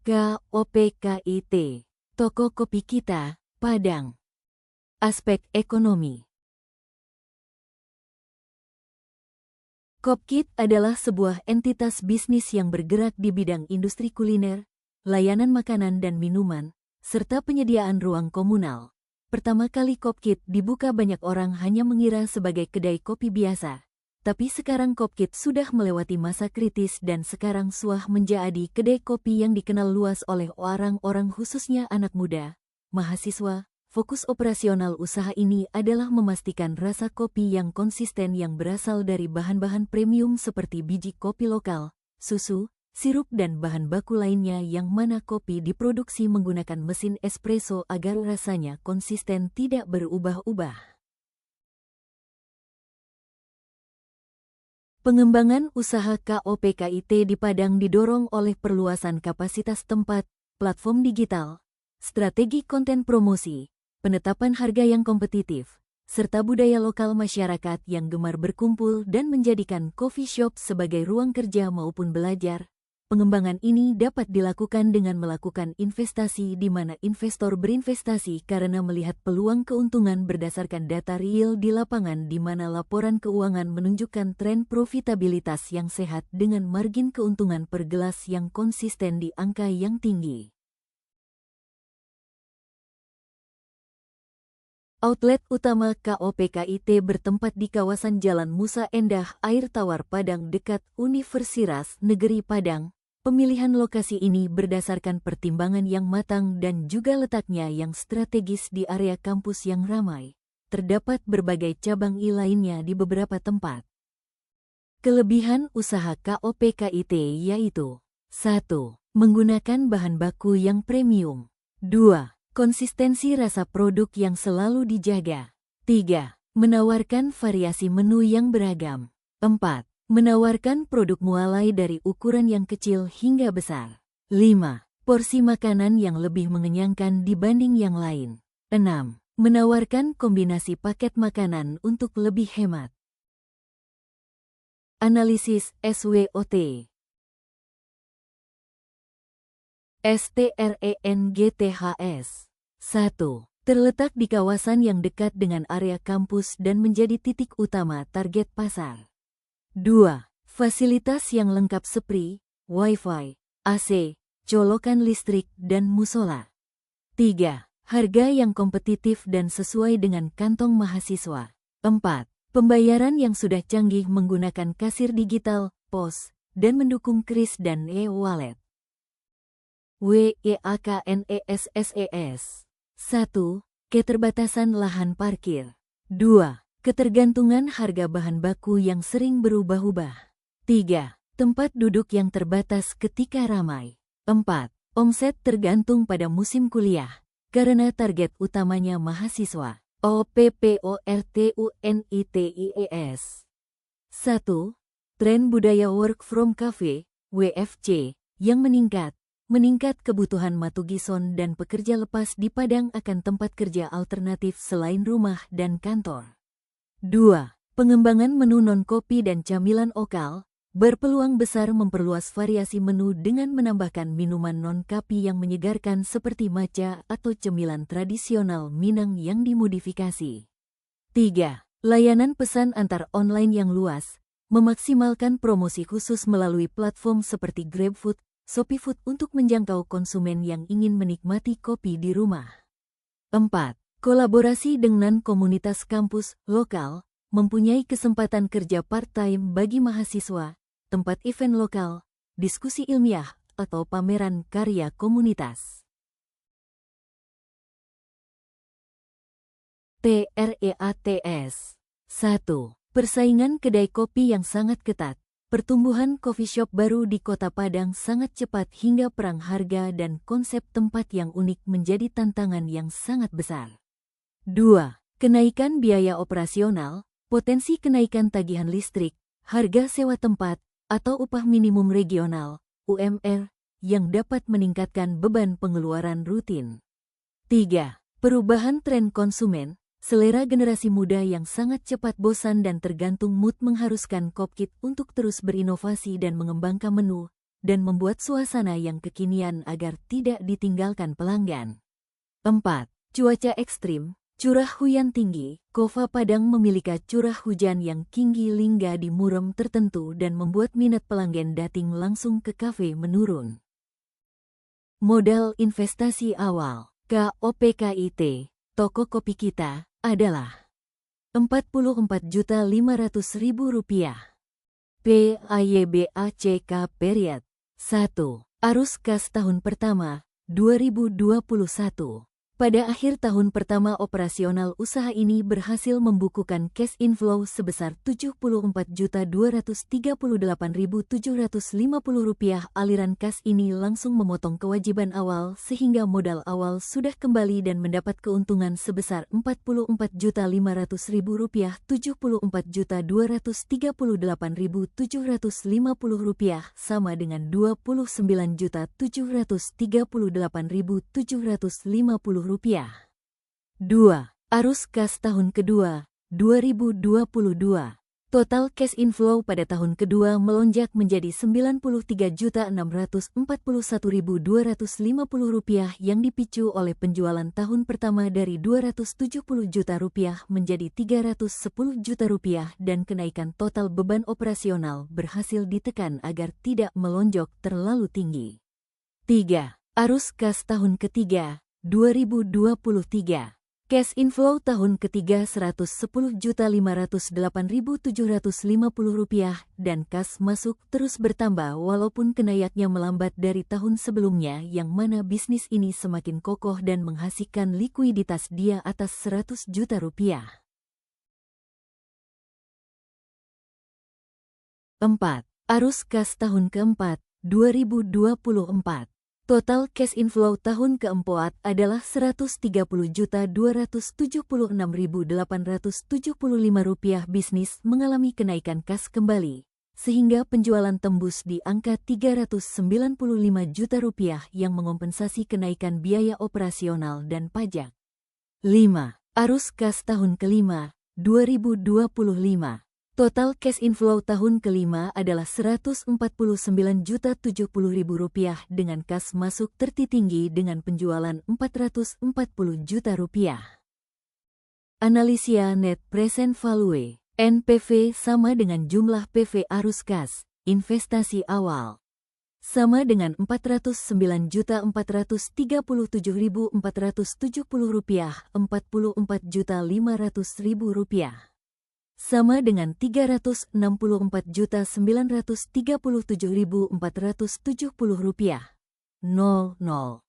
KOPKIT, Toko Kopi Kita, Padang. Aspek ekonomi. Kopkit adalah sebuah entitas bisnis yang bergerak di bidang industri kuliner, layanan makanan dan minuman, serta penyediaan ruang komunal. Pertama kali Kopkit dibuka banyak orang hanya mengira sebagai kedai kopi biasa. Tapi sekarang Kopkit sudah melewati masa kritis dan sekarang suah menjadi kedai kopi yang dikenal luas oleh orang-orang khususnya anak muda, mahasiswa. Fokus operasional usaha ini adalah memastikan rasa kopi yang konsisten yang berasal dari bahan-bahan premium seperti biji kopi lokal, susu, sirup dan bahan baku lainnya yang mana kopi diproduksi menggunakan mesin espresso agar rasanya konsisten tidak berubah-ubah. Pengembangan usaha KOPKIT di Padang didorong oleh perluasan kapasitas tempat, platform digital, strategi konten promosi, penetapan harga yang kompetitif, serta budaya lokal masyarakat yang gemar berkumpul dan menjadikan coffee shop sebagai ruang kerja maupun belajar. Pengembangan ini dapat dilakukan dengan melakukan investasi di mana investor berinvestasi karena melihat peluang keuntungan berdasarkan data real di lapangan di mana laporan keuangan menunjukkan tren profitabilitas yang sehat dengan margin keuntungan per gelas yang konsisten di angka yang tinggi. Outlet utama KOPKIT bertempat di kawasan Jalan Musa Endah, Air Tawar Padang dekat Universitas Negeri Padang. Pemilihan lokasi ini berdasarkan pertimbangan yang matang dan juga letaknya yang strategis di area kampus yang ramai. Terdapat berbagai cabang lainnya di beberapa tempat. Kelebihan usaha KOPKIT yaitu 1. Menggunakan bahan baku yang premium. 2. Konsistensi rasa produk yang selalu dijaga. 3. Menawarkan variasi menu yang beragam. 4. Menawarkan produk mualai dari ukuran yang kecil hingga besar. 5. Porsi makanan yang lebih mengenyangkan dibanding yang lain. 6. Menawarkan kombinasi paket makanan untuk lebih hemat. Analisis SWOT. STRENGTHS. 1. Terletak di kawasan yang dekat dengan area kampus dan menjadi titik utama target pasar. 2. Fasilitas yang lengkap seperti Wi-Fi, AC, colokan listrik, dan musola. 3. Harga yang kompetitif dan sesuai dengan kantong mahasiswa. 4. Pembayaran yang sudah canggih menggunakan kasir digital, POS, dan mendukung kris dan e-wallet. WEAKNESSES. 1. Keterbatasan lahan parkir. 2. Ketergantungan harga bahan baku yang sering berubah-ubah. 3. Tempat duduk yang terbatas ketika ramai. 4. Omset tergantung pada musim kuliah, karena target utamanya mahasiswa. OPPORTUNITIES. 1. Tren budaya work from cafe, WFC, yang meningkat kebutuhan Matugison dan pekerja lepas di Padang akan tempat kerja alternatif selain rumah dan kantor. 2. Pengembangan menu non-kopi dan camilan lokal berpeluang besar memperluas variasi menu dengan menambahkan minuman non-kopi yang menyegarkan seperti matcha atau cemilan tradisional Minang yang dimodifikasi. 3. Layanan pesan antar online yang luas, memaksimalkan promosi khusus melalui platform seperti GrabFood, ShopeeFood untuk menjangkau konsumen yang ingin menikmati kopi di rumah. 4. Kolaborasi dengan komunitas kampus lokal, mempunyai kesempatan kerja part-time bagi mahasiswa, tempat event lokal, diskusi ilmiah, atau pameran karya komunitas. TREATS. 1. Persaingan kedai kopi yang sangat ketat. Pertumbuhan coffee shop baru di Kota Padang sangat cepat hingga perang harga dan konsep tempat yang unik menjadi tantangan yang sangat besar. 2. Kenaikan biaya operasional, potensi kenaikan tagihan listrik, harga sewa tempat, atau upah minimum regional, UMR, yang dapat meningkatkan beban pengeluaran rutin. 3. Perubahan tren konsumen, selera generasi muda yang sangat cepat bosan dan tergantung mood mengharuskan Kopkit untuk terus berinovasi dan mengembangkan menu, dan membuat suasana yang kekinian agar tidak ditinggalkan pelanggan. 4. Cuaca ekstrim, curah hujan tinggi. Kova Padang memiliki curah hujan yang tinggi hingga di musim tertentu dan membuat minat pelanggan datang langsung ke kafe menurun. Modal investasi awal KOPKIT, toko kopi kita, adalah Rp44.500.000. PAYBACK period. 1. Arus kas tahun pertama, 2021. Pada akhir tahun pertama operasional usaha ini berhasil membukukan cash inflow sebesar Rp74.238.750. Aliran kas ini langsung memotong kewajiban awal sehingga modal awal sudah kembali dan mendapat keuntungan sebesar Rp44.500.000. Rp49.238.750 sama dengan Rp29.738.750. 2. Arus kas tahun kedua, 2022. Total cash inflow pada tahun kedua melonjak menjadi Rp93.641.250 yang dipicu oleh penjualan tahun pertama dari Rp270 juta menjadi Rp310 juta dan kenaikan total beban operasional berhasil ditekan agar tidak melonjak terlalu tinggi. 3. Arus kas tahun ketiga, 2023. Cash inflow tahun ketiga Rp110.508.750 dan kas masuk terus bertambah walaupun kenaiknya melambat dari tahun sebelumnya yang mana bisnis ini semakin kokoh dan menghasilkan likuiditas di atas Rp100 juta. 4. Arus kas tahun keempat, 2024. Total cash inflow tahun keempat adalah Rp130.276.875. Bisnis mengalami kenaikan kas kembali, sehingga penjualan tembus di angka Rp395 juta yang mengompensasi kenaikan biaya operasional dan pajak. 5. Arus kas tahun kelima, 2025. Total cash inflow tahun kelima adalah Rp149.070.000 dengan kas masuk tertinggi dengan penjualan Rp440 juta. Analisa Net Present Value (NPV) sama dengan jumlah PV arus kas investasi awal sama dengan Rp49.437.470, Rp44.500.000. Sama dengan Rp364.937.470. 00.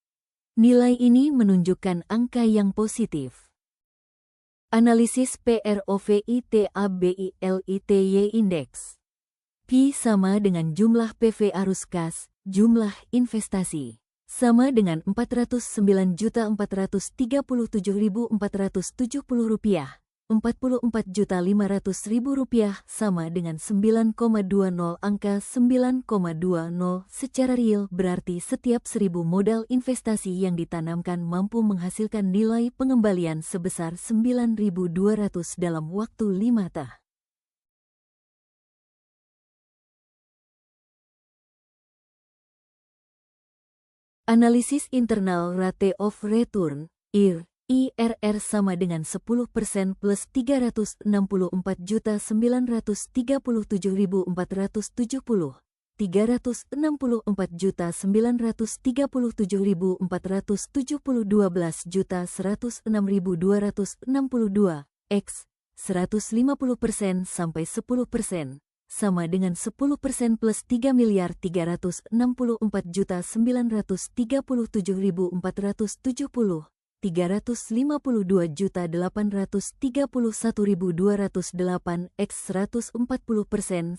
Nilai ini menunjukkan angka yang positif. Analisis PROVITABILITY Index. P sama dengan jumlah PV arus kas, jumlah investasi. Sama dengan Rp409.437.470. Rp44.500.000 sama dengan 9,20. Angka 9,20 secara real berarti setiap 1.000 modal investasi yang ditanamkan mampu menghasilkan nilai pengembalian sebesar 9.200 dalam waktu 5 tahun. Analisis Internal Rate of Return IRR sama dengan 10% plus Rp364.937.470, Rp364.937.470 12.106.262 X 150% sampai 10% sama dengan 10% plus Rp3.364.937.470 Rp352.831.208 X 140%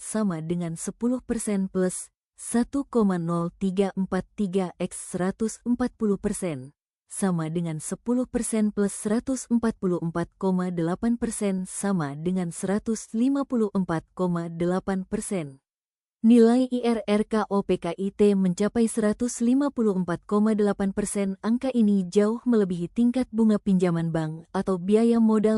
sama dengan 10% plus 1,0343 X 140% sama dengan 10% plus 144,8% sama dengan 154,8%. Nilai IRR KOPKIT mencapai 154,8%. Angka ini jauh melebihi tingkat bunga pinjaman bank atau biaya modal